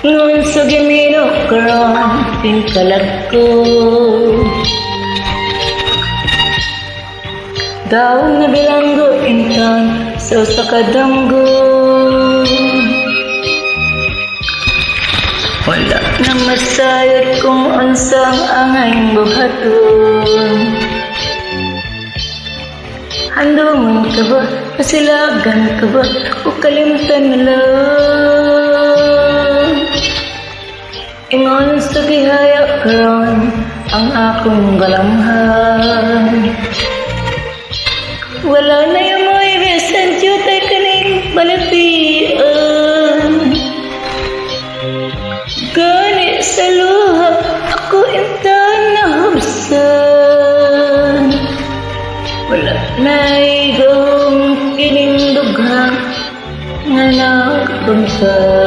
Ngun sa gimino karong tingkalag ko. Daw na bilanggo intan sa usa ka damgo. Wala na masayod kung unsang angay buhaton. Handungan ka ba? Pasilagan ka ba? O kalimutan na lang. Ingon sa gihaya karon ang akong galamhan. Wala na yung mga ibisan jutay kaning balapian. Gani sa luha ako intan na hubsan. Wala na igong kining dughang nga nagpunsa.